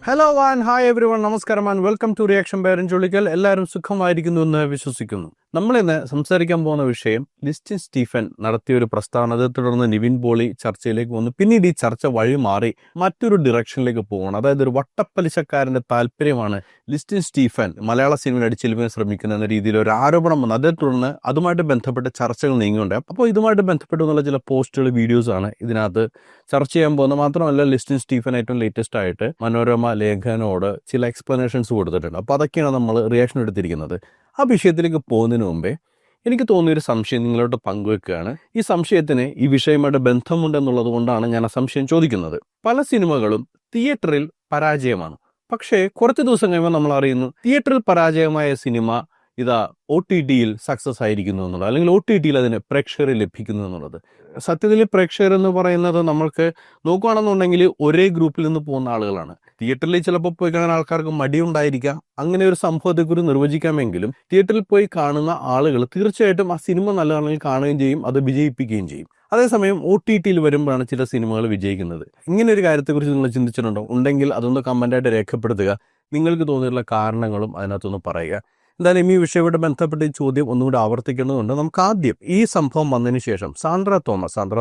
Hello and hi every one, നമസ്കാരം and welcome to reaction by Ranjolikkal. എല്ലാവരും സുഖമായിരിക്കുന്നു എന്ന് വിശ്വസിക്കുന്നു. നമ്മളിന്ന് സംസാരിക്കാൻ പോകുന്ന വിഷയം ലിസ്റ്റിൻ സ്റ്റീഫൻ നടത്തിയ ഒരു പ്രസ്താവന, തുടർന്ന് നിവിൻ പോളി ചർച്ചയിലേക്ക് വന്നു. പിന്നീട് ഈ ചർച്ച വഴി മാറി മറ്റൊരു ഡിറക്ഷനിലേക്ക് പോകണം. അതായത് ഒരു വട്ടപ്പലിശക്കാരന്റെ താല്പര്യമാണ് ലിസ്റ്റിൻ സ്റ്റീഫൻ മലയാള സിനിമയിൽ അടിച്ചേൽപ്പിക്കാൻ ശ്രമിക്കുന്ന എന്ന രീതിയിൽ ഒരു ആരോപണം വന്നു. അതേ തുടർന്ന് അതുമായിട്ട് ബന്ധപ്പെട്ട ചർച്ചകൾ നീങ്ങുന്നുണ്ട്. അപ്പോൾ ഇതുമായിട്ട് ബന്ധപ്പെട്ടുള്ള ചില പോസ്റ്റുകൾ, വീഡിയോസ് ആണ് ഇതിനകത്ത് ചർച്ച ചെയ്യാൻ പോകുന്നത്. മാത്രമല്ല, ലിസ്റ്റിൻ സ്റ്റീഫൻ ഏറ്റവും ലേറ്റസ്റ്റ് ആയിട്ട് മനോരമ ലേഖനോട് ചില എക്സ്പ്ലനേഷൻസ് കൊടുത്തിട്ടുണ്ട്. അപ്പോൾ അതൊക്കെയാണ് നമ്മൾ റിയാക്ഷൻ എടുത്തിരിക്കുന്നത്. ആ വിഷയത്തിലേക്ക് പോകുന്നതിന് മുമ്പേ എനിക്ക് തോന്നിയൊരു സംശയം നിങ്ങളോട് പങ്കുവെക്കുകയാണ്. ഈ സംശയത്തിന് ഈ വിഷയമായിട്ട് ബന്ധമുണ്ടെന്നുള്ളത് കൊണ്ടാണ് ഞാൻ ആ സംശയം ചോദിക്കുന്നത്. പല സിനിമകളും തിയേറ്ററിൽ പരാജയമാണ്. പക്ഷേ കുറച്ച് ദിവസം കഴിയുമ്പോൾ നമ്മൾ അറിയുന്നു തിയേറ്ററിൽ പരാജയമായ സിനിമ ഇതാ OTTയിൽ സക്സസ് ആയിരിക്കുന്നു എന്നുള്ളത്, അല്ലെങ്കിൽ OTTയിൽ അതിന് പ്രേക്ഷകരെ ലഭിക്കുന്നു എന്നുള്ളത്. സത്യത്തിൽ പ്രേക്ഷകർ എന്ന് പറയുന്നത് നമ്മൾക്ക് നോക്കുകയാണെന്നുണ്ടെങ്കിൽ ഒരേ ഗ്രൂപ്പിൽ നിന്ന് പോകുന്ന ആളുകളാണ്. തിയേറ്ററിൽ ചിലപ്പോൾ പോയി കാണാൻ ആൾക്കാർക്ക് മടിയുണ്ടായിരിക്കാം. അങ്ങനെ ഒരു സംഭവത്തെക്കുറിച്ച് നിർവചിക്കാമെങ്കിലും തിയേറ്ററിൽ പോയി കാണുന്ന ആളുകൾ തീർച്ചയായിട്ടും ആ സിനിമ നല്ലതാണെങ്കിൽ കാണുകയും ചെയ്യും, അത് വിജയിപ്പിക്കുകയും ചെയ്യും. അതേസമയം OTTയിൽ വരുമ്പോഴാണ് ചില സിനിമകൾ വിജയിക്കുന്നത്. ഇങ്ങനെ ഒരു കാര്യത്തെക്കുറിച്ച് നിങ്ങൾ ചിന്തിച്ചിട്ടുണ്ടോ? ഉണ്ടെങ്കിൽ അതൊന്ന് കമൻ്റായിട്ട് രേഖപ്പെടുത്തുക. നിങ്ങൾക്ക് തോന്നിയിട്ടുള്ള കാരണങ്ങളും അതിനകത്തൊന്ന് പറയുക. എന്തായാലും ഈ വിഷയവുമായിട്ട് ബന്ധപ്പെട്ട ഈ ചോദ്യം ഒന്നുകൂടി ആവർത്തിക്കേണ്ടതുണ്ട്. നമുക്ക് ആദ്യം ഈ സംഭവം വന്നതിന് ശേഷം സാന്ദ്ര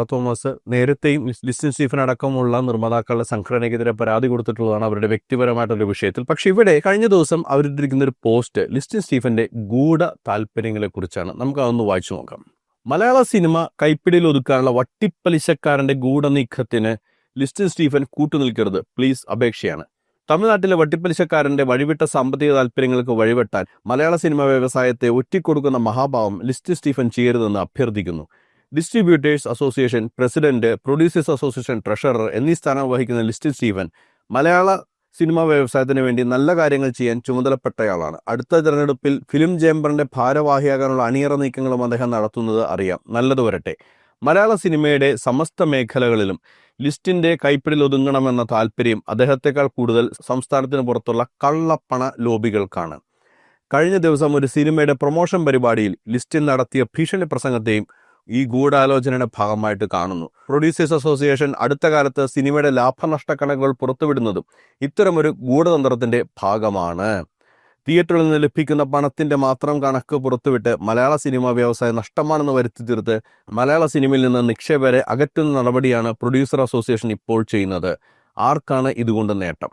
തോമസ് നേരത്തെയും ലിസ്റ്റിൻ സ്റ്റീഫൻ അടക്കമുള്ള നിർമ്മാതാക്കളുടെ സംഘടനയ്ക്കെതിരെ പരാതി കൊടുത്തിട്ടുള്ളതാണ് അവരുടെ വ്യക്തിപരമായിട്ടുള്ള വിഷയത്തിൽ. പക്ഷെ ഇവിടെ കഴിഞ്ഞ ദിവസം അവരിട്ടിരിക്കുന്ന ഒരു പോസ്റ്റ് ലിസ്റ്റിൻ സ്റ്റീഫന്റെ ഗൂഢ താല്പര്യങ്ങളെ കുറിച്ചാണ്. നമുക്ക് അതൊന്ന് വായിച്ചു നോക്കാം. മലയാള സിനിമ കൈപ്പിടിയിൽ ഒതുക്കാനുള്ള വട്ടിപ്പലിശക്കാരന്റെ ഗൂഢനീക്കത്തിന് ലിസ്റ്റിൻ സ്റ്റീഫൻ കൂട്ടുനിൽക്കരുത്, പ്ലീസ്, അപേക്ഷയാണ്. തമിഴ്നാട്ടിലെ വട്ടിപ്പലിശക്കാരന്റെ വഴിവിട്ട സാമ്പത്തിക താല്പര്യങ്ങൾക്ക് വഴിവെട്ടാൻ മലയാള സിനിമാ വ്യവസായത്തെ ഒറ്റിക്കൊടുക്കുന്ന മഹാഭാവം ലിസ്റ്റിൻ സ്റ്റീഫൻ ചെയ്യരുതെന്ന് അഭ്യർത്ഥിക്കുന്നു. Distributors association president, producers association treasurer എന്നീ സ്ഥാനം വഹിക്കുന്ന ലിസ്റ്റിൻ സ്റ്റീഫൻ മലയാള സിനിമാ വ്യവസായത്തിന് വേണ്ടി നല്ല കാര്യങ്ങൾ ചെയ്യാൻ ചുമതലപ്പെട്ടയാളാണ്. അടുത്ത തെരഞ്ഞെടുപ്പിൽ ഫിലിം ചേംബറിന്റെ ഭാരവാഹിയാകാനുള്ള അണിയറ നീക്കങ്ങളും അദ്ദേഹം നടത്തുന്നത് അറിയാം. നല്ലത് വരട്ടെ. മലയാള സിനിമയുടെ സമസ്ത മേഖലകളിലും ലിസ്റ്റിന്റെ കൈപ്പിടിയിൽ ഒതുങ്ങണമെന്ന താല്പര്യം അദ്ദേഹത്തെക്കാൾ കൂടുതൽ സംസ്ഥാനത്തിന് പുറത്തുള്ള കള്ളപ്പണ ലോബികൾക്കാണ്. കഴിഞ്ഞ ദിവസം ഒരു സിനിമയുടെ പ്രൊമോഷൻ പരിപാടിയിൽ ലിസ്റ്റിൻ നടത്തിയ ഭീഷണി പ്രസംഗത്തെയും ഈ ഗൂഢാലോചനയുടെ ഭാഗമായിട്ട് കാണുന്നു. പ്രൊഡ്യൂസേഴ്സ് അസോസിയേഷൻ അടുത്ത കാലത്ത് സിനിമയുടെ ലാഭനഷ്ട കണക്കുകൾ പുറത്തുവിടുന്നതും ഇത്തരമൊരു ഗൂഢതന്ത്രത്തിന്റെ ഭാഗമാണ്. തിയേറ്ററിൽ നിന്ന് ലഭിക്കുന്ന പണത്തിന്റെ മാത്രം കണക്ക് പുറത്തുവിട്ട് മലയാള സിനിമാ വ്യവസായം നഷ്ടമാണെന്ന് വരുത്തി തീർത്ത് മലയാള സിനിമയിൽ നിന്ന് നിക്ഷേപകരെ അകറ്റുന്ന നടപടിയാണ് പ്രൊഡ്യൂസർ അസോസിയേഷൻ ഇപ്പോൾ ചെയ്യുന്നത്. ആർക്കാണ് ഇതുകൊണ്ട് നേട്ടം?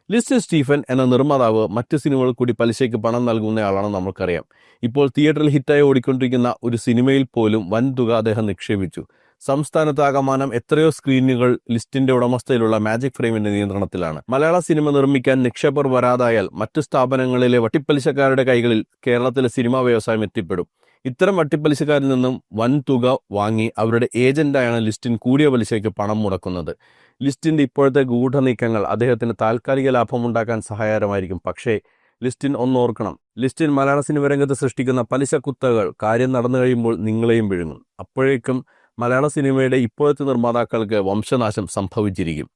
ലിസ്റ്റിൻ സ്റ്റീഫൻ എന്ന നിർമ്മാതാവ് മറ്റ് സിനിമകൾ കൂടി പലിശയ്ക്ക് പണം നൽകുന്നയാളാണെന്ന് നമുക്കറിയാം. ഇപ്പോൾ തിയേറ്ററിൽ ഹിറ്റായി ഓടിക്കൊണ്ടിരിക്കുന്ന ഒരു സിനിമയിൽ പോലും വൻതുക അദ്ദേഹം നിക്ഷേപിച്ചു. സംസ്ഥാനത്താകമാനം എത്രയോ സ്ക്രീനുകൾ ലിസ്റ്റിന്റെ ഉടമസ്ഥയിലുള്ള മാജിക് ഫ്രെയിമിന്റെ നിയന്ത്രണത്തിലാണ്. മലയാള സിനിമ നിർമ്മിക്കാൻ നിക്ഷേപർ വരാതായാൽ മറ്റു സ്ഥാപനങ്ങളിലെ വട്ടിപ്പലിശക്കാരുടെ കൈകളിൽ കേരളത്തിലെ സിനിമാ വ്യവസായം എത്തിപ്പെടും. ഇത്തരം വട്ടിപ്പലിശക്കാരിൽ നിന്നും വൻതുക വാങ്ങി അവരുടെ ഏജന്റായാണ് ലിസ്റ്റിൻ കൂടിയ പലിശയ്ക്ക് പണം മുടക്കുന്നത്. ലിസ്റ്റിന്റെ ഇപ്പോഴത്തെ ഗൂഢനീക്കങ്ങൾ അദ്ദേഹത്തിന് താൽക്കാലിക ലാഭമുണ്ടാക്കാൻ സഹായകരമായിരിക്കും. പക്ഷേ ലിസ്റ്റിൻ ഒന്നോർക്കണം, ലിസ്റ്റിൻ മലയാള സിനിമ രംഗത്ത് സൃഷ്ടിക്കുന്ന പലിശ കുത്തകൾ കാര്യം നടന്നു കഴിയുമ്പോൾ നിങ്ങളെയും വിഴുങ്ങും. അപ്പോഴേക്കും മലയാള സിനിമയുടെ ഇപ്പോഴത്തെ നിർമ്മാതാക്കൾക്ക് വംശനാശം സംഭവിച്ചിരിക്കും.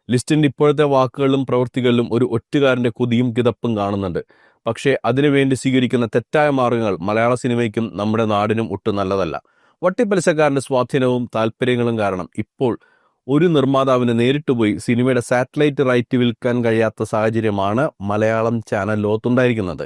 ലിസ്റ്റിന്റെ ഇപ്പോഴത്തെ വാക്കുകളിലും പ്രവൃത്തികളിലും ഒരു ഒറ്റുകാരന്റെ കുതിയും കിതപ്പും കാണുന്നുണ്ട്. പക്ഷേ അതിനുവേണ്ടി സ്വീകരിക്കുന്ന തെറ്റായ മാർഗങ്ങൾ മലയാള സിനിമയ്ക്കും നമ്മുടെ നാടിനും ഒട്ടും നല്ലതല്ല. വട്ടിപ്പലിശക്കാരന്റെ സ്വാധീനവും താല്പര്യങ്ങളും കാരണം ഇപ്പോൾ ഒരു നിർമ്മാതാവിന് നേരിട്ട് പോയി സിനിമയുടെ സാറ്റലൈറ്റ് റൈറ്റ് വിൽക്കാൻ കഴിയാത്ത സാഹചര്യമാണ് മലയാളം ചാനൽ ലോകത്തുണ്ടായിരിക്കുന്നത്.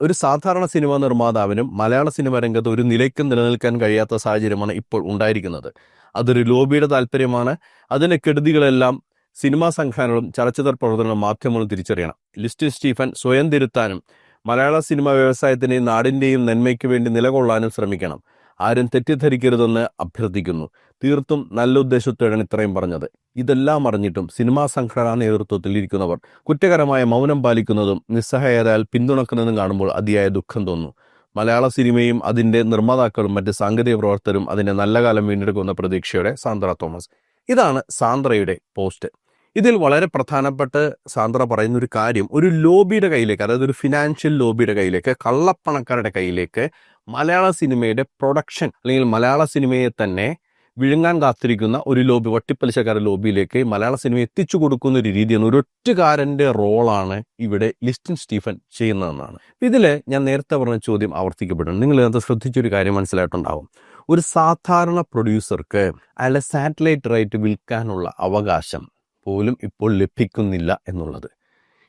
ഒരു സാധാരണ സിനിമാ നിർമ്മാതാവിനും മലയാള സിനിമ രംഗത്ത് ഒരു നിലയ്ക്കും നിലനിൽക്കാൻ കഴിയാത്ത സാഹചര്യമാണ് ഇപ്പോൾ ഉണ്ടായിരിക്കുന്നത്. അതൊരു ലോബിയുടെ താല്പര്യമാണ്. അതിന്റെ കെടുതികളെല്ലാം സിനിമാ സംഘടനകളും ചലച്ചിത്ര പ്രവർത്തനങ്ങളും മാധ്യമങ്ങളും തിരിച്ചറിയണം. ലിസ്റ്റിൻ സ്റ്റീഫൻ സ്വയം തിരുത്താനും മലയാള സിനിമാ വ്യവസായത്തിന്റെയും നാടിന്റെയും നന്മയ്ക്ക് വേണ്ടി നിലകൊള്ളാനും ശ്രമിക്കണം. ആരും തെറ്റിദ്ധരിക്കരുതെന്ന് അഭ്യർത്ഥിക്കുന്നു. തീർത്തും നല്ല ഉദ്ദേശത്തോടെയാണ് ഇത്രയും പറഞ്ഞത്. ഇതെല്ലാം അറിഞ്ഞിട്ടും സിനിമാ സംഘടനാ നേതൃത്വത്തിൽ ഇരിക്കുന്നവർ കുറ്റകരമായ മൗനം പാലിക്കുന്നതും നിസ്സഹായരാൽ പിന്തുണക്കുന്നതും കാണുമ്പോൾ അതിയായ ദുഃഖം തോന്നുന്നു. മലയാള സിനിമയും അതിന്റെ നിർമ്മാതാക്കളും മറ്റ് സാങ്കേതിക പ്രവർത്തകരും അതിന്റെ നല്ല കാലം വീണ്ടെടുക്കുന്ന പ്രതീക്ഷയോടെ സാന്ദ്ര തോമസ്. ഇതാണ് സാന്ദ്രയുടെ പോസ്റ്റ്. ഇതിൽ വളരെ പ്രധാനപ്പെട്ട സാന്ദ്ര പറയുന്ന ഒരു കാര്യം, ഒരു ലോബിയുടെ കയ്യിലേക്ക്, അതായത് ഒരു ഫിനാൻഷ്യൽ ലോബിയുടെ കയ്യിലേക്ക്, കള്ളപ്പണക്കാരുടെ കയ്യിലേക്ക് മലയാള സിനിമയുടെ പ്രൊഡക്ഷൻ അല്ലെങ്കിൽ മലയാള സിനിമയെ തന്നെ വിഴുങ്ങാൻ കാത്തിരിക്കുന്ന ഒരു ലോബി, വട്ടിപ്പലിശക്കാരുടെ ലോബിയിലേക്ക് മലയാള സിനിമ എത്തിച്ചു കൊടുക്കുന്ന ഒരു രീതിയാണ്, ഒരൊറ്റുകാരന്റെ റോളാണ് ഇവിടെ ലിസ്റ്റിൻ സ്റ്റീഫൻ ചെയ്യുന്നതെന്നാണ്. ഇതില് ഞാൻ നേരത്തെ പറഞ്ഞ ചോദ്യം ആവർത്തിക്കപ്പെടുന്നു. നിങ്ങൾ ഇതിനകത്ത് ശ്രദ്ധിച്ചൊരു കാര്യം മനസ്സിലായിട്ടുണ്ടാവും. ഒരു സാധാരണ പ്രൊഡ്യൂസർക്ക് അയാളുടെ സാറ്റലൈറ്റ് റൈറ്റ് വിൽക്കാനുള്ള അവകാശം പോലും ഇപ്പോൾ ലഭിക്കുന്നില്ല എന്നുള്ളത്.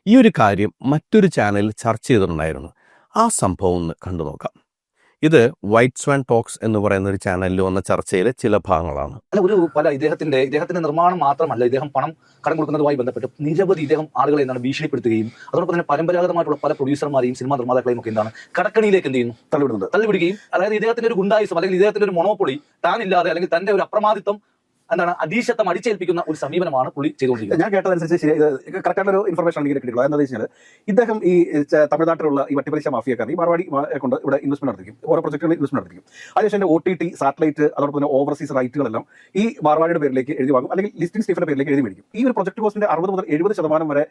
ഈ ഒരു കാര്യം മറ്റൊരു ചാനലിൽ ചർച്ച ചെയ്തിട്ടുണ്ടായിരുന്നു. ആ സംഭവം ഒന്ന് കണ്ടു നോക്കാം. ഇത് വൈറ്റ് സ്വാൻ ടോക്സ് എന്ന് പറയുന്ന ഒരു ചാനലിൽ വന്ന ചർച്ചയിലെ ചില ഭാഗങ്ങളാണ്. ഇദ്ദേഹത്തിന്റെ നിർമ്മാണം മാത്രമല്ല, ഇദ്ദേഹം പണം കടം കൊടുക്കുന്നതുമായി ബന്ധപ്പെട്ട് നിരവധി ആളുകളെ ഭീഷണിപ്പെടുത്തുകയും അതോടൊപ്പം തന്നെ പരമ്പരാഗതമായിട്ടുള്ള പല പ്രൊഡ്യൂസർമാരെയും സിനിമാ നിർമ്മാതാക്കളെയും ഒക്കെ കടക്കണിയിലേക്ക് തള്ളിവിടുകയും, അതായത് ഇദ്ദേഹത്തിന്റെ ഒരു ഗുണ്ടായിസം അല്ലെങ്കിൽ ഇദ്ദേഹത്തിന്റെ ഒരു മൊണോപ്പൊളി താനില്ലാതെ അല്ലെങ്കിൽ തന്റെ ഒരു അപ്രമാദിത്വം അധീശത്വം അടിച്ചേൽപ്പിക്കുന്ന ഒരു സമീപനമാണ് പുള്ളി ചെയ്തുകൊണ്ടിരിക്കുന്നത്. ഞാൻ കേട്ടതനുസരിച്ച് കറക്റ്റായിട്ടുള്ള ഒരു ഇൻഫർമേഷൻ ആണ് കിട്ടിയിട്ടുള്ളത്. എന്താണെന്ന് വെച്ചാൽ ഇദ്ദേഹം ഈ തമിഴ്നാട്ടിലുള്ള ഈ വട്ടിപ്പലിശ മാഫിയക്കാർ ഈ മാർവാടി കൊണ്ട് ഇവിടെ ഇൻവെസ്റ്റ്മെന്റ് നടത്തിക്കും, ഓരോ പ്രൊജക്ടുകളിൽ ഇൻവെസ്റ്റ്മെന്റ് നടത്തിക്കും. അതിനുശേഷം OTT, സാറ്റലൈറ്റ്, അതോടൊപ്പം തന്നെ ഓവർസീസ് റൈറ്റുകളെല്ലാം ഈ മാർവാടിയുടെ പേരിലേക്ക് എഴുതി വാങ്ങും, അല്ലെങ്കിൽ ലിസ്റ്റിൻ സ്റ്റീഫന്റെ പേരിലേക്ക് എഴുതി മേടിക്കും. ഈ ഒരു പ്രൊജക്ട് കോസ്റ്റിന്റെ 60 മുതൽ 70% വരെ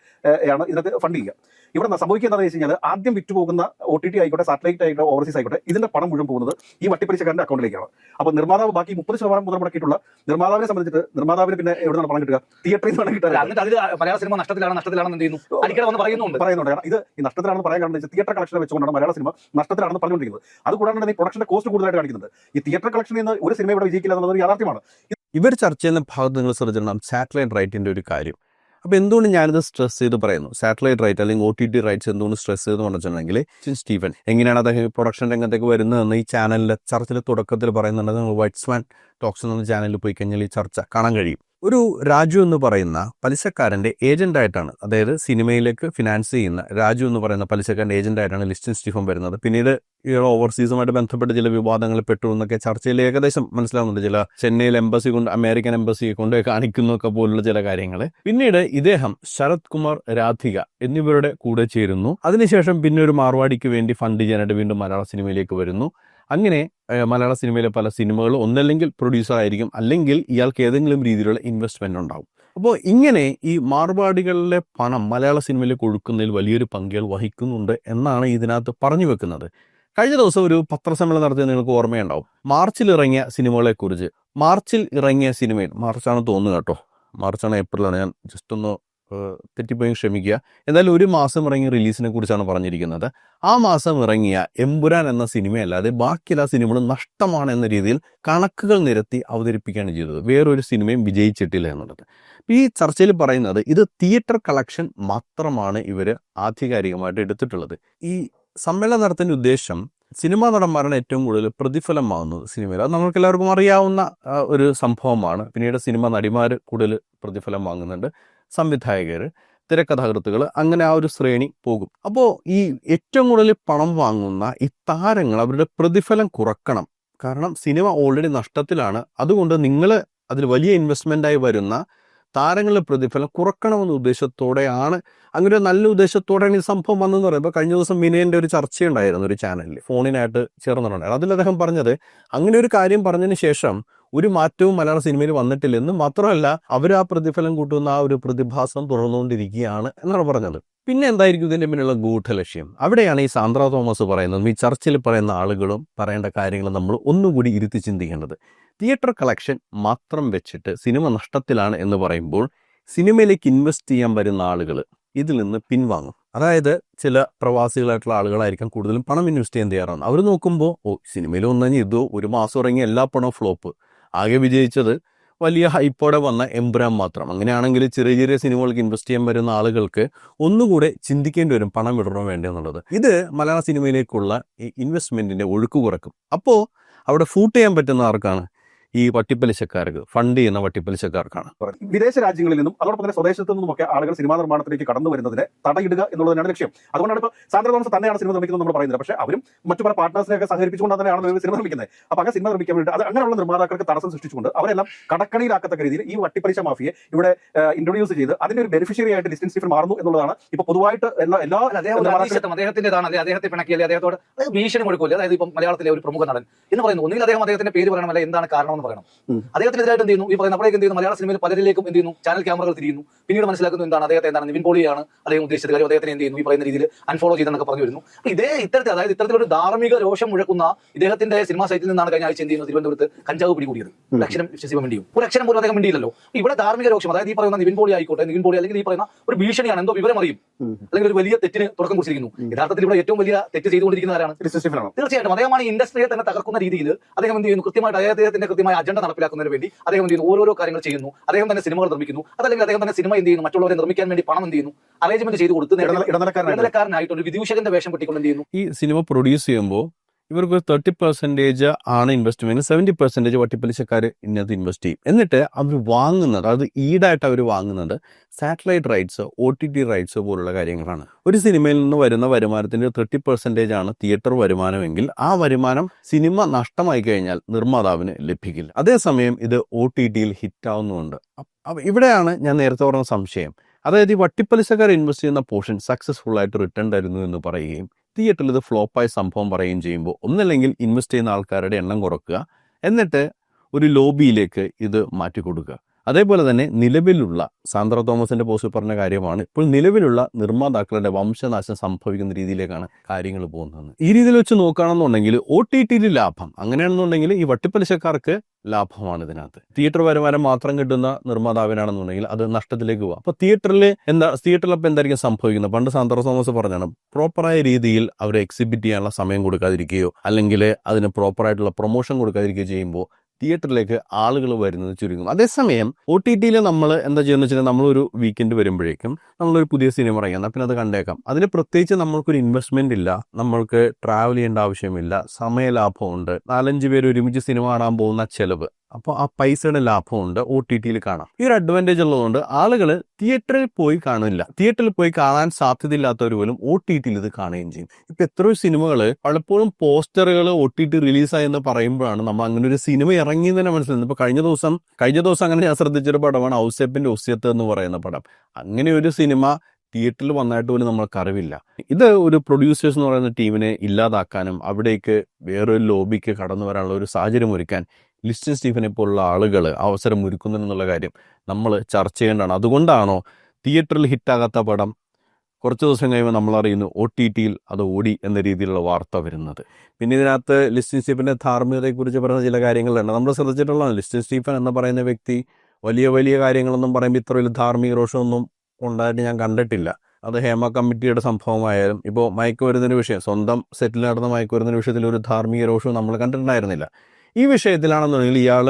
ആണ് ഇതിനകത്ത് ഫണ്ട് ചെയ്യുക. ഇവിടെ സംഭവിക്കുക എന്താണെന്ന് വെച്ച് കഴിഞ്ഞാൽ ആദ്യം വിറ്റുപോകുന്ന OTT ആയിക്കോട്ടെ, സാറ്റലൈറ്റ് ആയിക്കോട്ടെ, ഓവർസീസ് ആയിക്കോട്ടെ, ഇതിന്റെ പണം മുഴുവൻ പോകുന്നത് ഈ വട്ടിപ്പലിശക്കാരന്റെ അക്കൗണ്ടിലേക്കാണ്. അപ്പോൾ നിർമ്മാതാവ് ബാക്കി 30% മുതൽ മുടക്കിയിട്ടുള്ള നിർമ്മാതാവിനെ സംബന്ധിച്ചിട്ട് നിർമ്മാതാവിന് പിന്നെ എവിടെയാണ് പണം കിട്ടുക? തിയേറ്ററിൽ നിന്നാണ് കിട്ടുക. മലയാള സിനിമ നഷ്ടത്തിലാണെന്ന് എന്ത് ചെയ്യുന്നു? അടിക്കടി വന്ന് പറയുന്നുണ്ട്. കാരണം ഇത് ഈ നഷ്ടത്തിലാണെന്ന് പറയാൻ കാരണം തിയേറ്റർ കളക്ഷൻ വെച്ചുകൊണ്ടാണ് മലയാള സിനിമ നഷ്ടത്തിലാണെന്ന് പറഞ്ഞുകൊണ്ടിരിക്കുന്നത്. അതുകൂടാതെ തന്നെ പ്രൊഡക്ഷന്റെ കോസ്റ്റ് കൂടുതലായിട്ട് കാണിക്കുന്നുണ്ട്. ഈ തിയേറ്റർ കളക്ഷനിൽ നിന്ന് ഒരു സിനിമ ഇവിടെ വിജയിക്കില്ല എന്നുള്ളത് യാഥാർത്ഥ്യമാണ്. ഇവർ ചർച്ച ചെയ്യുന്ന ഭാഗത്ത് നിങ്ങൾ ശ്രദ്ധിച്ചിട്ടുണ്ടാകും സാറ്റലൈറ്റ് റൈറ്റിന്റെ ഒരു കാര്യം. അപ്പോൾ എന്തുകൊണ്ട് ഞാനിത് സ്ട്രെസ് ചെയ്ത് പറയുന്നു? സാറ്റലൈറ്റ് റൈറ്റ് അല്ലെങ്കിൽ OTT റൈറ്റ്സ് എന്തുകൊണ്ട് സ്ട്രെസ് ചെയ്ത് പറഞ്ഞിട്ടുണ്ടെങ്കിൽ, സ്റ്റീഫൻ എങ്ങനെയാണ് അദ്ദേഹം പ്രൊഡക്ഷൻ രംഗത്തേക്ക് വരുന്നതെന്ന് ഈ ചാനലിലെ ചർച്ചയിലെ തുടക്കത്തിൽ പറയുന്നുണ്ട്. നിങ്ങൾ വൈറ്റ് സ്വാൻ ടോക്സ് എന്ന ചാനലിൽ പോയി കഴിഞ്ഞാൽ ഈ ചർച്ച കാണാൻ കഴിയും. ഒരു രാജു എന്ന് പറയുന്ന പലിശക്കാരൻ്റെ ഏജന്റായിട്ടാണ്, അതായത് സിനിമയിലേക്ക് ഫിനാൻസ് ചെയ്യുന്ന രാജു എന്ന് പറയുന്ന പലിശക്കാരൻ്റെ ഏജന്റായിട്ടാണ് ലിസ്റ്റിൻ സ്റ്റീഫൻ വരുന്നത്. പിന്നീട് ഈ ഓവർസീസുമായിട്ട് ബന്ധപ്പെട്ട് ചില വിവാദങ്ങളിൽ പെട്ടു എന്നൊക്കെ ചർച്ചയിൽ ഏകദേശം മനസ്സിലാവുന്നുണ്ട്. ചില ചെന്നൈയിൽ എംബസി കൊണ്ട്, അമേരിക്കൻ എംബസിയെ കൊണ്ട് കാണിക്കുന്നൊക്കെ പോലുള്ള ചില കാര്യങ്ങൾ. പിന്നീട് ഇദ്ദേഹം ശരത് കുമാർ, രാധിക എന്നിവരുടെ കൂടെ ചേരുന്നു. അതിനുശേഷം പിന്നെ ഒരു മാർവാടിക്ക് വേണ്ടി ഫണ്ട് ചെയ്യാനായിട്ട് വീണ്ടും മലയാള സിനിമയിലേക്ക് വരുന്നു. അങ്ങനെ മലയാള സിനിമയിലെ പല സിനിമകളും ഒന്നല്ലെങ്കിൽ പ്രൊഡ്യൂസർ ആയിരിക്കും, അല്ലെങ്കിൽ ഇയാൾക്ക് ഏതെങ്കിലും രീതിയിലുള്ള ഇൻവെസ്റ്റ്മെന്റ് ഉണ്ടാവും. അപ്പോൾ ഇങ്ങനെ ഈ മാർവാടികളിലെ പണം മലയാള സിനിമയിലേക്ക് ഒഴുക്കുന്നതിൽ വലിയൊരു പങ്കുകൾ വഹിക്കുന്നുണ്ട് എന്നാണ് ഇതിനകത്ത് പറഞ്ഞു വെക്കുന്നത്. കഴിഞ്ഞ ദിവസം ഒരു പത്രസമ്മേളനം നടത്തിയത് നിങ്ങൾക്ക് ഓർമ്മയുണ്ടാവും. മാർച്ചിൽ ഇറങ്ങിയ സിനിമകളെക്കുറിച്ച്. മാർച്ചിൽ ഇറങ്ങിയ സിനിമയിൽ, മാർച്ചാണ് തോന്നുന്നു കേട്ടോ, മാർച്ചാണ് ഏപ്രിലാണ്, ഞാൻ ജസ്റ്റ് ഒന്ന് തെറ്റിപ്പോയി ക്ഷമിക്കുക. എന്തായാലും ഒരു മാസം ഇറങ്ങിയ റിലീസിനെ കുറിച്ചാണ് പറഞ്ഞിരിക്കുന്നത്. ആ മാസം ഇറങ്ങിയ എമ്പുരാൻ എന്ന സിനിമയല്ലാതെ ബാക്കി എല്ലാ സിനിമകളും നഷ്ടമാണ് എന്ന രീതിയിൽ കണക്കുകൾ നിരത്തി അവതരിപ്പിക്കുകയാണ് ചെയ്തത്. വേറൊരു സിനിമയും വിജയിച്ചിട്ടില്ല എന്നുള്ളത്. ഈ ചർച്ചയിൽ പറയുന്നത് ഇത് തിയേറ്റർ കളക്ഷൻ മാത്രമാണ് ഇവർ ആധികാരികമായിട്ട് എടുത്തിട്ടുള്ളത്. ഈ സമ്മേളനം നടത്തുന്ന ഉദ്ദേശം സിനിമാ നടന്മാരാണ് ഏറ്റവും കൂടുതൽ പ്രതിഫലം വാങ്ങുന്നത് സിനിമയിൽ. അത് നമുക്ക് എല്ലാവർക്കും അറിയാവുന്ന ഒരു സംഭവമാണ്. പിന്നീട് സിനിമ നടിമാർ കൂടുതൽ പ്രതിഫലം വാങ്ങുന്നുണ്ട്, സംവിധായകർ, തിരക്കഥാകൃത്തുകൾ, അങ്ങനെ ആ ഒരു ശ്രേണി പോകും. അപ്പോൾ ഈ ഏറ്റവും കൂടുതൽ പണം വാങ്ങുന്ന ഈ താരങ്ങൾ അവരുടെ പ്രതിഫലം കുറക്കണം. കാരണം സിനിമ ഓൾറെഡി നഷ്ടത്തിലാണ്. അതുകൊണ്ട് നിങ്ങൾ അതിൽ വലിയ ഇൻവെസ്റ്റ്മെൻ്റായി വരുന്ന താരങ്ങളുടെ പ്രതിഫലം കുറക്കണമെന്ന ഉദ്ദേശത്തോടെയാണ്, അങ്ങനെ ഒരു നല്ല ഉദ്ദേശത്തോടെയാണ് ഈ സംഭവം വന്നതെന്ന് പറയുമ്പോൾ കഴിഞ്ഞ ദിവസം വിനയൻ്റെ ഒരു ചർച്ചയുണ്ടായിരുന്നു ഒരു ചാനലിൽ, ഫോണിനായിട്ട് ചേർന്നിട്ടുണ്ടായിരുന്നു. അതിൽ അദ്ദേഹം പറഞ്ഞത് അങ്ങനെ ഒരു കാര്യം പറഞ്ഞതിന് ശേഷം ഒരു മാറ്റവും മലയാള സിനിമയിൽ വന്നിട്ടില്ലെന്നും, മാത്രമല്ല അവർ ആ പ്രതിഫലം കൂട്ടുന്ന ആ ഒരു പ്രതിഭാസം തുടർന്നുകൊണ്ടിരിക്കുകയാണ് എന്നാണ് പറഞ്ഞത്. പിന്നെ എന്തായിരിക്കും ഇതിൻ്റെ പിന്നിലുള്ള ഗൂഢലക്ഷ്യം? അവിടെയാണ് ഈ സാന്ദ്ര തോമസ് പറയുന്നതും ഈ ചർച്ചയിൽ പറയുന്ന ആളുകളും പറയേണ്ട കാര്യങ്ങൾ നമ്മൾ ഒന്നുകൂടി ഇരുത്തി ചിന്തിക്കേണ്ടത്. തിയേറ്റർ കളക്ഷൻ മാത്രം വെച്ചിട്ട് സിനിമ നഷ്ടത്തിലാണ് എന്ന് പറയുമ്പോൾ സിനിമയിലേക്ക് ഇൻവെസ്റ്റ് ചെയ്യാൻ വരുന്ന ആളുകൾ ഇതിൽ നിന്ന് പിൻവാങ്ങും. അതായത് ചില പ്രവാസികളായിട്ടുള്ള ആളുകളായിരിക്കും കൂടുതലും പണം ഇൻവെസ്റ്റ് ചെയ്യാൻ തയ്യാറാണ്. അവർ നോക്കുമ്പോൾ സിനിമയിൽ ഒന്നും ഇതോ ഒരു മാസം ഇറങ്ങിയ എല്ലാ പണവും ഫ്ലോപ്പ്, ആകെ വിജയിച്ചത് വലിയ ഹൈപ്പോടെ വന്ന എമ്പുരാൻ മാത്രം. അങ്ങനെയാണെങ്കിൽ ചെറിയ ചെറിയ സിനിമകൾക്ക് ഇൻവെസ്റ്റ് ചെയ്യാൻ വരുന്ന ആളുകൾക്ക് ഒന്നുകൂടെ ചിന്തിക്കേണ്ടി വരും പണം വിടണോ വേണ്ടി എന്നുള്ളത്. ഇത് മലയാള സിനിമയിലേക്കുള്ള ഈ ഇൻവെസ്റ്റ്മെൻറ്റിൻ്റെ ഒഴുക്ക് കുറക്കും. അപ്പോൾ അവിടെ ഫൂട്ട് ചെയ്യാൻ പറ്റുന്ന ആർക്കാണ്? ഈ വട്ടിപ്പലിശക്കാർക്ക്, ഫണ്ട് ചെയ്യുന്ന വട്ടിപ്പലിശക്കാർക്കാണ്. വിദേശ രാജ്യങ്ങളിൽ നിന്നും അതോടൊപ്പം തന്നെ സ്വദേശത്തു നിന്നുമൊക്കെ ആളുകൾ സിനിമാ നിർമ്മാണത്തിലേക്ക് കടന്നു വരുന്നതിനെ തടയിടുക എന്നുള്ളതാണ് ലക്ഷ്യം. അതുകൊണ്ടാണ് ഇപ്പോൾ സാന്ദ്ര തോമസ് തന്നെയാണ് സിനിമ നിർമ്മിക്കുന്നത് നമ്മൾ പറയുന്നത്. പക്ഷേ അവരും മറ്റു പല പാർട്ട്നേഴ്സിനെയൊക്കെ സഹകരിപ്പിച്ചുകൊണ്ട് തന്നെയാണ് സിനിമ നിർമ്മിക്കുന്നത്. അപ്പോൾ അങ്ങനെ സിനിമ നിർമ്മിക്കാൻ വേണ്ടി അത് അങ്ങനെയുള്ള നിർമ്മാതാക്കൾക്ക് തടസ്സം സൃഷ്ടിച്ചുകൊണ്ട് അവരെല്ലാം കടക്കണിയിലാക്കത്തക്ക രീതിയിൽ ഈ വട്ടിപ്പലിശ മാഫിയെ ഇവിടെ ഇൻട്രൊഡ്യൂസ് ചെയ്ത് അതിന്റെ ഒരു ബെനിഫിഷ്യറി ആയിട്ട് ലിസ്റ്റിൻ സ്റ്റീഫൻ മാറുന്നു എന്നുള്ളതാണ് ഇപ്പോൾ പൊതുവായിട്ട് എല്ലാ അദ്ദേഹത്തിന്റേതാണ്, അല്ലെ അദ്ദേഹത്തെ പിണക്കിയല്ലേ, അദ്ദേഹത്തോട് ഭീഷണി മുഴക്കില്ല. അതായത് ഇപ്പം മലയാളത്തിലെ ഒരു പ്രമുഖ നടൻ എന്ന് പറയുന്നു, ഒന്നുകിൽ അദ്ദേഹം അദ്ദേഹത്തിന്റെ പേര് പറയണമല്ല, എന്താണ് കാരണം പറയണം. അദ്ദേഹത്തിനെതിരായിട്ട് എന്ത് ചെയ്യുന്നു? ഈ പറയുന്ന അപ്പോഴേക്ക് എന്ത് ചെയ്യുന്നു? മലയാള സിനിമയിൽ പലരിലേക്കും എന്ത് ചെയ്യുന്നു? ചാനൽ ക്യാമറകൾ തിരിയുന്നു. പിന്നീട് മനസ്സിലാക്കുന്നു എന്താണ് അദ്ദേഹത്തെ എന്താണ് നിവിൻ പോളിയാണ് അദ്ദേഹം ഉദ്ദേശിച്ചത് കാര്യം, അദ്ദേഹത്തിന് എന്ത് ചെയ്യുന്നു? ഈ പറയുന്ന രീതിയിൽ അൺഫോളോ ചെയ്തെന്നൊക്കെ പറഞ്ഞു വരുന്നു. ഇത്തരത്തിൽ അതായത് ഇത്തരത്തിലൊരു ധാർമ്മിക രോഷം മുഴക്കുന്ന ഇദ്ദേഹത്തിന്റെ സിനിമാ സൈറ്റിൽ നിന്നാണ് കഴിഞ്ഞ ആഴ്ച എന്ത് ചെയ്യുന്നത്? തിരുവനന്തപുരത്ത് കഞ്ചാവ് പിടികൂടിയത്. ഒരു അക്ഷരം വിശ്വസിക്കാൻ വേണ്ടിയും ഒരു അക്ഷരം പോലും അദ്ദേഹം വേണ്ടിയില്ലല്ലോ. ഇവിടെ ധാർമ്മിക രോഷം, അതായത് ഈ പറയുന്ന നിവിൻ പോളി ആയിക്കോട്ടെ, നിവിൻ പോളി അല്ലെങ്കിൽ ഈ പറയുന്ന ഒരു ഭീഷണിയാണ്, എന്തോ വിവരം അറിയും അല്ലെങ്കിൽ ഒരു വലിയ തെറ്റിന് തുടക്കം കുറിച്ചിരിക്കുന്നു. യഥാർത്ഥത്തിൽ ഇവിടെ ഏറ്റവും വലിയ തെറ്റ് ചെയ്തുകൊണ്ടിരിക്കുന്ന ആരാണ്? തീർച്ചയായിട്ടും അദ്ദേഹമാണ് ഈ ഇൻഡസ്ട്രിയെ തന്നെ തകർക്കുന്ന രീതിയിൽ അദ്ദേഹം എന്ത് ചെയ്യുന്നു? കൃത്യമായിട്ട് അദ്ദേഹത്തിന്റെ കൃത്യമായ വ്യക്തമായ അജണ്ട നടപ്പിലാക്കുന്നതിന് വേണ്ടി അദ്ദേഹം എന്ത് ചെയ്യുന്നു, ഓരോരോ കാര്യങ്ങൾ ചെയ്യുന്നു. അദ്ദേഹം തന്നെ സിനിമകൾ നിർമ്മിക്കുന്നു. അതല്ലെങ്കിൽ അദ്ദേഹം തന്നെ സിനിമ എന്ത് ചെയ്യുന്നു, മറ്റുള്ളവരെ നിർമ്മിക്കാൻ വേണ്ടി പണം എന്ത് ചെയ്യുന്നു, അറേഞ്ച്മെന്റ് ചെയ്ത് കൊടുത്ത് ഇടനിലക്കാരനായിട്ട് ഒരു വിദൂഷകന്റെ വേഷം പെട്ടിക്കൊണ്ട് എന്ത് ചെയ്യുന്നു. ഈ സിനിമ പ്രൊഡ്യൂസ് ചെയ്യുമ്പോൾ ഇവർക്ക് 30% ആണ് ഇൻവെസ്റ്റ്മെന്റ്, 70% വട്ടിപ്പലിശക്കാർ ഇതിനകത്ത് ഇൻവെസ്റ്റ് ചെയ്യും. എന്നിട്ട് അവർ വാങ്ങുന്നത്, അത് ഈടായിട്ട് അവർ വാങ്ങുന്നത് സാറ്റലൈറ്റ് റൈറ്റ്സ്, OTT റൈറ്റ്സ് പോലുള്ള കാര്യങ്ങളാണ്. ഒരു സിനിമയിൽ നിന്ന് വരുന്ന വരുമാനത്തിന്റെ 30% ആണ് തിയേറ്റർ വരുമാനമെങ്കിൽ ആ വരുമാനം സിനിമ നഷ്ടമായി കഴിഞ്ഞാൽ നിർമ്മാതാവിന് ലഭിക്കില്ല. അതേസമയം ഇത് OTTയിൽ ഹിറ്റാവുന്നുമുണ്ട്. ഇവിടെയാണ് ഞാൻ നേരത്തെ പറഞ്ഞ സംശയം. അതായത് ഈ വട്ടിപ്പലിശക്കാർ ഇൻവെസ്റ്റ് ചെയ്യുന്ന പോർഷൻ സക്സസ്ഫുൾ ആയിട്ട് റിട്ടേൺ തരുന്നു എന്ന് പറയുകയും തിയേറ്ററിൽ ഇത് ഫ്ലോപ്പായ സംഭവം പറയുകയും ചെയ്യുമ്പോൾ ഒന്നല്ലെങ്കിൽ ഇൻവെസ്റ്റ് ചെയ്യുന്ന ആൾക്കാരുടെ എണ്ണം കുറക്കുക, എന്നിട്ട് ഒരു ലോബിയിലേക്ക് ഇത് മാറ്റിക്കൊടുക്കുക. അതേപോലെ തന്നെ നിലവിലുള്ള സാന്ദ്ര തോമസിന്റെ പോസ്റ്റിൽ പറഞ്ഞ കാര്യമാണ്, ഇപ്പോൾ നിലവിലുള്ള നിർമ്മാതാക്കളുടെ വംശനാശം സംഭവിക്കുന്ന രീതിയിലേക്കാണ് കാര്യങ്ങൾ പോകുന്നത്. ഈ രീതിയിൽ വെച്ച് നോക്കുകയാണെന്നുണ്ടെങ്കിൽ OTTയിൽ ലാഭം, അങ്ങനെയാണെന്നുണ്ടെങ്കിൽ ഈ വട്ടിപ്പലിശക്കാർക്ക് ലാഭമാണ് ഇതിനകത്ത്. തിയേറ്റർ വരുമാനം മാത്രം കിട്ടുന്ന നിർമ്മാതാവിനാണെന്നുണ്ടെങ്കിൽ അത് നഷ്ടത്തിലേക്ക് പോകാം. അപ്പോൾ തിയേറ്ററിൽ അപ്പോൾ എന്തായിരിക്കും സംഭവിക്കുന്നത്? പണ്ട് സാന്ദ്ര തോമസ് പറഞ്ഞാണ്, പ്രോപ്പറായ രീതിയിൽ അവരെ എക്സിബിറ്റ് ചെയ്യാനുള്ള സമയം കൊടുക്കാതിരിക്കുകയോ അല്ലെങ്കിൽ അതിന് പ്രോപ്പറായിട്ടുള്ള പ്രൊമോഷൻ കൊടുക്കാതിരിക്കുകയോ ചെയ്യുമ്പോൾ തിയേറ്ററിലേക്ക് ആളുകൾ വരുന്നത് ചുരുങ്ങും. അതേസമയം OTTയിൽ നമ്മൾ എന്താ ചെയ്യുന്നത് വെച്ചാൽ, നമ്മളൊരു വീക്കെൻഡ് വരുമ്പോഴേക്കും നമ്മളൊരു പുതിയ സിനിമ ഇറങ്ങിയാൽ പിന്നെ അത് കണ്ടേക്കാം. അതിന് പ്രത്യേകിച്ച് നമ്മൾക്കൊരു ഇൻവെസ്റ്റ്മെന്റ് ഇല്ല, നമ്മൾക്ക് ട്രാവൽ ചെയ്യേണ്ട ആവശ്യമില്ല, സമയലാഭമുണ്ട്, 4-5 പേര് ഒരുമിച്ച് സിനിമ കാണാൻ പോകുന്ന ചെലവ്, അപ്പോൾ ആ പൈസയുടെ ലാഭമുണ്ട്, OTTയിൽ കാണാം. ഈ ഒരു അഡ്വാൻറ്റേജ് ഉള്ളതുകൊണ്ട് ആളുകൾ തിയേറ്ററിൽ പോയി കാണില്ല. തിയേറ്ററിൽ പോയി കാണാൻ സാധ്യതയില്ലാത്തവർ പോലും OTTയിൽ ഇത് കാണുകയും ചെയ്യും. ഇപ്പം എത്രയോ സിനിമകൾ പലപ്പോഴും പോസ്റ്ററുകൾ OTT റിലീസായെന്ന് പറയുമ്പോഴാണ് നമ്മൾ അങ്ങനെ ഒരു സിനിമ ഇറങ്ങി തന്നെ മനസ്സിലാക്കുന്നത്. ഇപ്പോൾ കഴിഞ്ഞ ദിവസം അങ്ങനെ ഞാൻ ശ്രദ്ധിച്ചൊരു പടമാണ് ഔസേപ്പിന്റെ ഒസ്യത്ത് എന്ന് പറയുന്ന പടം. അങ്ങനെ ഒരു സിനിമ തിയേറ്ററിൽ വന്നായിട്ട് പോലും നമ്മൾക്ക് അറിവില്ല. ഇത് ഒരു പ്രൊഡ്യൂസേഴ്സ് എന്ന് പറയുന്ന ടീമിനെ ഇല്ലാതാക്കാനും അവിടേക്ക് വേറൊരു ലോബിക്ക് കടന്നു വരാനുള്ള ഒരു സാഹചര്യം ഒരുക്കാൻ ലിസ്റ്റിൻ സ്റ്റീഫനെ പോലുള്ള ആളുകൾ അവസരം ഒരുക്കുന്നുണ്ടെന്നുള്ള കാര്യം നമ്മൾ ചർച്ച ചെയ്യേണ്ടതാണ്. അതുകൊണ്ടാണോ തിയേറ്ററിൽ ഹിറ്റാകാത്ത പടം കുറച്ച് ദിവസം കഴിയുമ്പോൾ നമ്മളറിയുന്നു OTTയിൽ അത് ഓടി എന്ന രീതിയിലുള്ള വാർത്ത വരുന്നത്? പിന്നെ ഇതിനകത്ത് ലിസ്റ്റിൻ സ്റ്റീഫന്റെ ധാർമ്മികതയെക്കുറിച്ച് പറയുന്ന ചില കാര്യങ്ങളുണ്ട്. നമ്മൾ ശ്രദ്ധിച്ചിട്ടുള്ളതാണ്, ലിസ്റ്റിൻ സ്റ്റീഫൻ എന്ന് പറയുന്ന വ്യക്തി വലിയ കാര്യങ്ങളൊന്നും പറയുമ്പോൾ ഇത്ര വലിയ ധാർമ്മിക രോഷമൊന്നും ഉണ്ടായിട്ട് ഞാൻ കണ്ടിട്ടില്ല. അത് ഹേമ കമ്മിറ്റിയുടെ സംഭവമായാലും ഇപ്പോൾ മയക്കുമരുന്നിൻ്റെ വിഷയം, സ്വന്തം സെറ്റിൽ നടന്ന മയക്കുമരുന്നിൻ്റെ വിഷയത്തിൽ ഒരു ധാർമ്മിക രോഷവും നമ്മൾ കണ്ടിട്ടുണ്ടായിരുന്നില്ല. ഈ വിഷയത്തിലാണെന്നുണ്ടെങ്കിൽ ഇയാൾ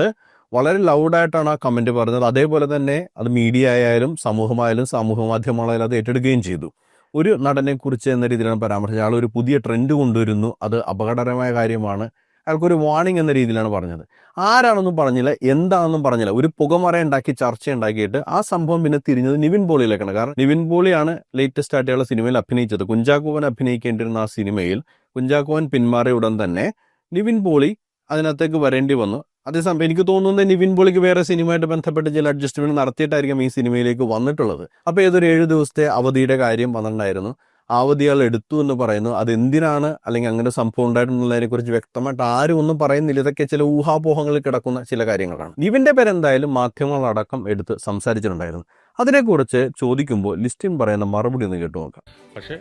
വളരെ ലൗഡായിട്ടാണ് ആ കമൻറ്റ് പറഞ്ഞത്. അതേപോലെ തന്നെ അത് മീഡിയ ആയാലും സമൂഹമായാലും സാമൂഹ്യ മാധ്യമങ്ങളായാലും അത് ഏറ്റെടുക്കുകയും ചെയ്തു. ഒരു നടനെക്കുറിച്ച് എന്ന രീതിയിലാണ് പരാമർശിച്ചത്. അയാൾ ഒരു പുതിയ ട്രെൻഡ് കൊണ്ടുവരുന്നു, അത് അപകടകരമായ കാര്യമാണ്, അയാൾക്കൊരു വാർണിംഗ് എന്ന രീതിയിലാണ് പറഞ്ഞത്. ആരാണെന്നും പറഞ്ഞില്ല, എന്താണെന്നും പറഞ്ഞില്ല. ഒരു പുകമറ ഉണ്ടാക്കി ചർച്ച ഉണ്ടാക്കിയിട്ട് ആ സംഭവം പിന്നെ തിരിഞ്ഞത് നിവിൻ പോളിയിലേക്കാണ്. കാരണം നിവിൻ പോളിയാണ് ലേറ്റസ്റ്റ് ആയിട്ടുള്ള സിനിമയിൽ അഭിനയിച്ചത്. കുഞ്ചാക്കോവൻ അഭിനയിക്കേണ്ടിരുന്ന ആ സിനിമയിൽ കുഞ്ചാക്കോവൻ പിന്മാറിയ ഉടൻ തന്നെ നിവിൻ പോളി അതിനകത്തേക്ക് വരേണ്ടി വന്നു. അതേസമയം എനിക്ക് തോന്നുന്നത് നിവിൻ പോളിക്ക് വേറെ സിനിമയായിട്ട് ബന്ധപ്പെട്ട് ചില അഡ്ജസ്റ്റ്മെന്റ് നടത്തിയിട്ടായിരിക്കും ഈ സിനിമയിലേക്ക് വന്നിട്ടുള്ളത്. അപ്പോൾ ഏതൊരു 7 ദിവസത്തെ അവധിയുടെ കാര്യം വന്നിട്ടുണ്ടായിരുന്നു. അവധികൾ എടുത്തു എന്ന് പറയുന്നു. അതെന്തിനാണ് അല്ലെങ്കിൽ അങ്ങനെ സംഭവം ഉണ്ടായിട്ടുള്ളതിനെ കുറിച്ച് വ്യക്തമായിട്ട് ആരും ഒന്നും പറയുന്നില്ല. ഇതൊക്കെ ചില ഊഹാപോഹങ്ങളിൽ കിടക്കുന്ന ചില കാര്യങ്ങളാണ്. നിവിന്റെ പേരെന്തായാലും മാധ്യമങ്ങളടക്കം എടുത്ത് സംസാരിച്ചിട്ടുണ്ടായിരുന്നു. അതിനെക്കുറിച്ച് ചോദിക്കുമ്പോൾ ലിസ്റ്റിൻ പറയുന്ന മറുപടി ഒന്ന് കേട്ടു നോക്കാം. പക്ഷെ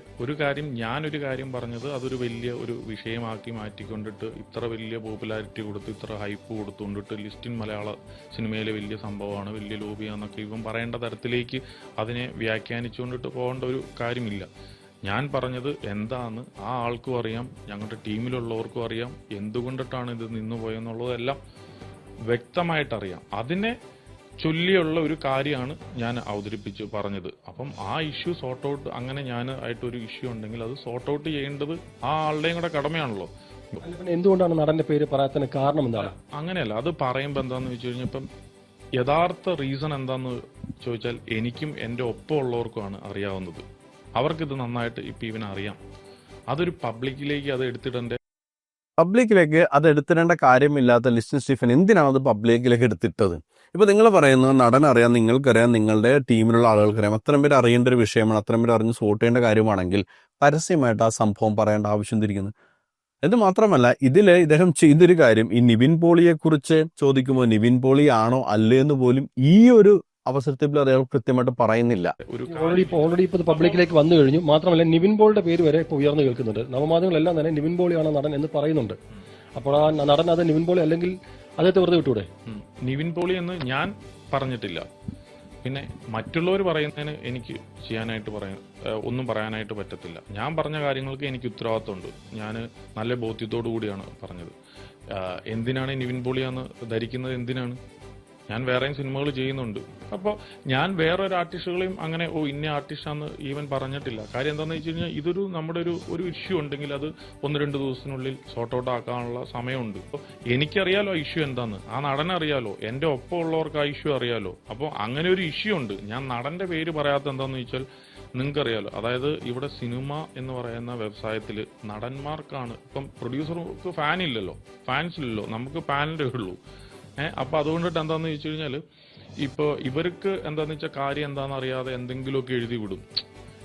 ഞാനൊരു കാര്യം പറഞ്ഞത് അതൊരു വലിയ ഒരു വിഷയമാക്കി മാറ്റിക്കൊണ്ടിട്ട് ഇത്ര വലിയ പോപ്പുലാരിറ്റി കൊടുത്ത് ഇത്ര ഹൈപ്പ് കൊടുത്തുകൊണ്ടിട്ട് ലിസ്റ്റിൻ മലയാള സിനിമയിലെ വലിയ സംഭവമാണ്, വലിയ ലോബിയാന്നൊക്കെ ഇവൻ പറയേണ്ട തരത്തിലേക്ക് അതിനെ വ്യാഖ്യാനിച്ചുകൊണ്ടിട്ട് പോകേണ്ട ഒരു കാര്യമില്ല. ഞാൻ പറഞ്ഞത് എന്താന്ന് ആ ആൾക്കും അറിയാം, ഞങ്ങളുടെ ടീമിലുള്ളവർക്കും അറിയാം, എന്തുകൊണ്ടിട്ടാണ് ഇത് നിന്നുപോയെന്നുള്ളതെല്ലാം വ്യക്തമായിട്ടറിയാം. അതിനെ ചൊല്ലിയുള്ള ഒരു കാര്യമാണ് ഞാൻ അവതരിപ്പിച്ച് പറഞ്ഞത്. അപ്പം ആ ഇഷ്യൂ സോർട്ട് ഔട്ട്, അങ്ങനെ ഞാൻ ആയിട്ടൊരു ഇഷ്യൂ ഉണ്ടെങ്കിൽ അത് സോർട്ട് ഔട്ട് ചെയ്യേണ്ടത് ആ ആളുടെയും കൂടെ കടമയാണല്ലോ. എന്തുകൊണ്ടാണ് നടന്റെ പേര് പറയാത്തതിന് കാരണം എന്താണ്? അങ്ങനെയല്ല, അത് പറയുമ്പോൾ എന്താന്ന് വെച്ച് കഴിഞ്ഞാൽ ഇപ്പം യഥാർത്ഥ റീസൺ എന്താന്ന് ചോദിച്ചാൽ എനിക്കും എൻ്റെ ഒപ്പം ഉള്ളവർക്കുമാണ് അറിയാവുന്നത്. അവർക്കിത് നന്നായിട്ട് ഇപ്പം ഇവനറിയാം. അതൊരു പബ്ലിക്കിലേക്ക് അത് എടുത്തിടേണ്ട കാര്യമില്ലാത്ത ലിസ്റ്റിൻ സ്റ്റീഫൻ എന്തിനാണ് അത് പബ്ലിക്കിലേക്ക് എടുത്തിട്ടത്? ഇപ്പോൾ നിങ്ങൾ പറയുന്നത് നടനറിയാം, നിങ്ങൾക്കറിയാം, നിങ്ങളുടെ ടീമിലുള്ള ആളുകൾക്കറിയാം, അത്രയും പേര് അറിയേണ്ട ഒരു വിഷയമാണ്, അത്രയും പേര് അറിഞ്ഞ് സോർട്ട് ചെയ്യേണ്ട കാര്യമാണെങ്കിൽ പരസ്യമായിട്ട് ആ സംഭവം പറയേണ്ട ആവശ്യം തിരിക്കുന്നു. ഇത് മാത്രമല്ല, ഇദ്ദേഹം ചെയ്തൊരു കാര്യം, ഈ നിവിൻ പോളിയെക്കുറിച്ച് ചോദിക്കുമ്പോൾ നിവിൻ പോളി ആണോ അല്ലേ എന്ന് പോലും ഈ ഒരു അവസരത്തിൽ അദ്ദേഹം കൃത്യമായിട്ട് പറയുന്നില്ല. ഓൾറെഡി ഇപ്പോൾ പബ്ലിക്കിലേക്ക് വന്നു കഴിഞ്ഞു. മാത്രമല്ല നിവിൻ പോളിയുടെ പേര് വരെ ഇപ്പോൾ ഉയർന്നു കേൾക്കുന്നുണ്ട്. നവമാധ്യമങ്ങളെല്ലാം തന്നെ നിവിൻ പോളിയാണ് നടൻ എന്ന് പറയുന്നുണ്ട്. അപ്പോൾ ആ നടൻ അത് നിവിൻ പോളി അല്ലെങ്കിൽ അദ്ദേഹത്തെ വെറുതെ വിട്ടൂടെ? നിവിൻ പോളി എന്ന് ഞാൻ പറഞ്ഞിട്ടില്ല. പിന്നെ മറ്റുള്ളവർ പറയുന്നതിന് എനിക്ക് ഒന്നും പറയാനായിട്ട് പറ്റത്തില്ല. ഞാൻ പറഞ്ഞ കാര്യങ്ങൾക്ക് എനിക്ക് ഉത്തരവാദിത്തമുണ്ട്. ഞാൻ നല്ല ബോധ്യത്തോടു കൂടിയാണ് പറഞ്ഞത്. എന്തിനാണ് നിവിൻ പോളിയാന്ന് ധരിക്കുന്നത്? എന്തിനാണ്? ഞാൻ വേറെയും സിനിമകൾ ചെയ്യുന്നുണ്ട്. അപ്പോൾ ഞാൻ വേറൊരു ആർട്ടിസ്റ്റുകളെയും അങ്ങനെ ഇന്ന ആർട്ടിസ്റ്റാന്ന് ഈവൻ പറഞ്ഞിട്ടില്ല. കാര്യം എന്താണെന്ന് വെച്ച് കഴിഞ്ഞാൽ ഇതൊരു നമ്മുടെ ഒരു ഇഷ്യൂ ഉണ്ടെങ്കിൽ അത് 1-2 ദിവസത്തിനുള്ളിൽ സോർട്ട് ഔട്ട് ആക്കാനുള്ള സമയമുണ്ട്. അപ്പോൾ എനിക്കറിയാലോ ആ ഇഷ്യൂ എന്താന്ന്, ആ നടനെ അറിയാലോ, എൻ്റെ ഒപ്പം ഉള്ളവർക്ക് ആ ഇഷ്യൂ അറിയാലോ. അപ്പോൾ അങ്ങനെ ഒരു ഇഷ്യൂ ഉണ്ട്. ഞാൻ നടന്റെ പേര് പറയാത്ത എന്താണെന്ന് വെച്ചാൽ നിങ്ങൾക്കറിയാലോ, അതായത് ഇവിടെ സിനിമ എന്ന് പറയുന്ന വ്യവസായത്തിൽ നടന്മാർക്കാണ്, ഇപ്പം പ്രൊഡ്യൂസർക്ക് ഫാൻസില്ലല്ലോ, നമുക്ക് പാനലേ ഉള്ളൂ. അപ്പൊ അതുകൊണ്ടിട്ട് എന്താന്ന് ചോദിച്ചു കഴിഞ്ഞാൽ ഇപ്പോൾ ഇവർക്ക് എന്താന്ന് വെച്ചാൽ കാര്യം എന്താണെന്ന് അറിയാതെ എന്തെങ്കിലുമൊക്കെ എഴുതി വിടും.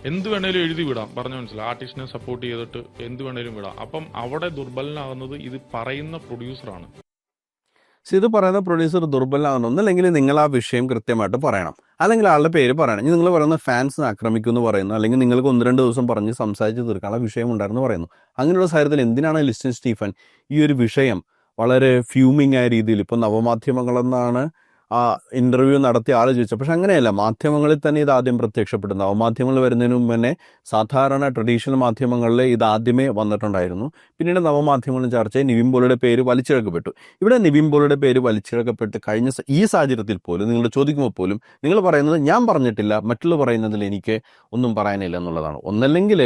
എന്ത് വേണേലും എഴുതി വിടാം, പറഞ്ഞു മനസ്സിലായി. ആർട്ടിസ്റ്റിനെ സപ്പോർട്ട് ചെയ്തിട്ട് എന്ത് വേണേലും വിടാം. അപ്പം അവിടെ ദുർബലനാകുന്നത് ഇത് പറയുന്ന പ്രൊഡ്യൂസറാണ്. ഇത് പറയുന്ന പ്രൊഡ്യൂസർ ദുർബലനാകുന്നു. ഒന്നല്ലെങ്കിൽ നിങ്ങൾ ആ വിഷയം കൃത്യമായിട്ട് പറയണം, അല്ലെങ്കിൽ ആളുടെ പേര് പറയണം. ഇനി നിങ്ങൾ പറയുന്ന ഫാൻസിനെ ആക്രമിക്കുമെന്ന് പറയുന്നു, അല്ലെങ്കിൽ നിങ്ങൾക്ക് 1-2 ദിവസം പറഞ്ഞ് സംസാരിച്ച് തീർക്കാനുള്ള വിഷയം ഉണ്ടായിരുന്നു പറയുന്നു. അങ്ങനെയുള്ള സാഹചര്യത്തിൽ എന്തിനാണ് ലിസ്റ്റിൻ സ്റ്റീഫൻ ഈ ഒരു വിഷയം വളരെ ഫ്യൂമിങ് ആയ രീതിയിൽ, ഇപ്പോൾ നവമാധ്യമങ്ങളെന്നാണ് ആ ഇന്റർവ്യൂ നടത്തിയ ആൾ ചോദിച്ചത്. പക്ഷെ അങ്ങനെയല്ല, മാധ്യമങ്ങളിൽ തന്നെ ഇത് ആദ്യം പ്രത്യക്ഷപ്പെട്ടു. നവമാധ്യമങ്ങൾ വരുന്നതിന് മുമ്പ് തന്നെ സാധാരണ ട്രഡീഷണൽ മാധ്യമങ്ങളിൽ ഇത് ആദ്യമേ വന്നിട്ടുണ്ടായിരുന്നു. പിന്നീട് നവമാധ്യമങ്ങളും ചർച്ചയിൽ നിവിൻ പോളിയുടെ പേര് വലിച്ചിഴക്കപ്പെട്ടു. ഇവിടെ നിവിൻ പോളിയുടെ പേര് വലിച്ചിഴക്കപ്പെട്ട് കഴിഞ്ഞ ഈ സാഹചര്യത്തിൽ പോലും നിങ്ങൾ ചോദിക്കുമ്പോൾ പോലും നിങ്ങൾ പറയുന്നത് ഞാൻ പറഞ്ഞിട്ടില്ല, മറ്റുള്ള പറയുന്നതിൽ എനിക്ക് ഒന്നും പറയാനില്ല എന്നുള്ളതാണ്. ഒന്നല്ലെങ്കിൽ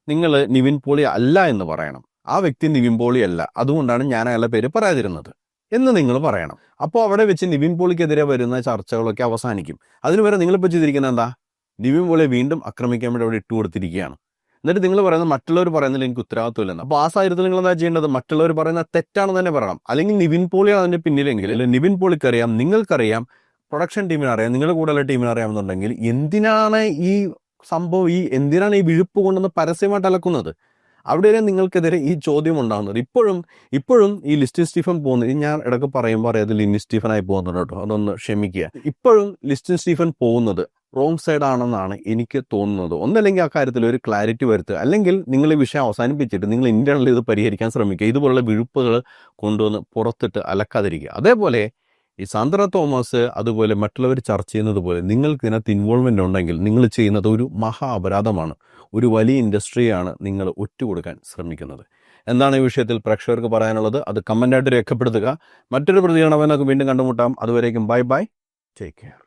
നിങ്ങൾ നിവിൻ പോളി അല്ല എന്ന് പറയണം, ആ വ്യക്തി നിവിൻ പോളി അല്ല, അതുകൊണ്ടാണ് ഞാൻ അയാളുടെ പേര് പറയാതിരുന്നത് എന്ന് നിങ്ങൾ പറയണം. അപ്പോൾ അവിടെ വെച്ച് നിവിൻ പോളിക്കെതിരെ വരുന്ന ചർച്ചകളൊക്കെ അവസാനിക്കും. അതിനുവരെ നിങ്ങളിപ്പോൾ ചെയ്തിരിക്കുന്നത് എന്താ? നിവിൻ പോളിയെ വീണ്ടും ആക്രമിക്കാൻ വേണ്ടി അവിടെ ഇട്ടുകൊടുത്തിരിക്കുകയാണ്. എന്നിട്ട് നിങ്ങൾ പറയുന്നത് മറ്റുള്ളവർ പറയുന്നതിൽ എനിക്ക് ഉത്തരവാദിത്വമില്ലെന്ന്. അപ്പോൾ ആ സാഹചര്യത്തിൽ നിങ്ങൾ എന്താ ചെയ്യേണ്ടത്? മറ്റുള്ളവർ പറയുന്നത് തെറ്റാണെന്ന് തന്നെ പറയണം. അല്ലെങ്കിൽ നിവിൻ പോളിയാണ് അതിൻ്റെ പിന്നിലെങ്കിൽ, നിവിൻ പോളിക്കറിയാം, നിങ്ങൾക്കറിയാം, പ്രൊഡക്ഷൻ ടീമിനറിയാം, നിങ്ങളുടെ കൂടെയുള്ള ടീമിനറിയാമെന്നുണ്ടെങ്കിൽ എന്തിനാണ് ഈ സംഭവം, എന്തിനാണ് ഈ വിഴുപ്പ് കൊണ്ടുവന്ന് പരസ്യമായിട്ട് അലക്കുന്നത്? അവിടെയാണ് നിങ്ങൾക്കെതിരെ ഈ ചോദ്യം ഉണ്ടാകുന്നത്. ഇപ്പോഴും ഈ ലിസ്റ്റിൻ സ്റ്റീഫൻ പോകുന്നത്, ഞാൻ ഇടയ്ക്ക് പറയുമ്പോൾ അറിയാതെ ലിസ്റ്റിൻ സ്റ്റീഫനായി പോകുന്നുണ്ട് കേട്ടോ, അതൊന്ന് ക്ഷമിക്കുക. ഇപ്പോഴും ലിസ്റ്റിൻ സ്റ്റീഫൻ പോകുന്നത് റോങ് സൈഡ് ആണെന്നാണ് എനിക്ക് തോന്നുന്നത്. ഒന്നല്ലെങ്കിൽ ആ കാര്യത്തിൽ ഒരു ക്ലാരിറ്റി വരുത്തുക, അല്ലെങ്കിൽ നിങ്ങൾ ഈ വിഷയം അവസാനിപ്പിച്ചിട്ട് നിങ്ങൾ ഇന്റേണലി ഇത് പരിഹരിക്കാൻ ശ്രമിക്കുക. ഇതുപോലുള്ള വിഴുപ്പുകൾ കൊണ്ടുവന്ന് പുറത്തിട്ട് അലക്കാതിരിക്കുക. അതേപോലെ ഈ സാന്ദ്ര തോമസ് അതുപോലെ മറ്റുള്ളവർ ചർച്ച ചെയ്യുന്നത് പോലെ നിങ്ങൾക്ക് ഇതിനകത്ത് ഇൻവോൾവ്മെൻ്റ് ഉണ്ടെങ്കിൽ നിങ്ങൾ ചെയ്യുന്നത് ഒരു മഹാ അപരാധമാണ്. ഒരു വലിയ ഇൻഡസ്ട്രിയാണ് നിങ്ങൾ ഒറ്റുകൊടുക്കാൻ ശ്രമിക്കുന്നത്. എന്താണ് ഈ വിഷയത്തിൽ പ്രേക്ഷകർക്ക് പറയാനുള്ളത്? അത് കമൻ്റായിട്ട് രേഖപ്പെടുത്തുക. മറ്റൊരു പ്രതികരണം നമുക്ക് വീണ്ടും കണ്ടുമുട്ടാം. അതുവരേക്കും ബൈ ബൈ, ടേക്ക് കെയർ.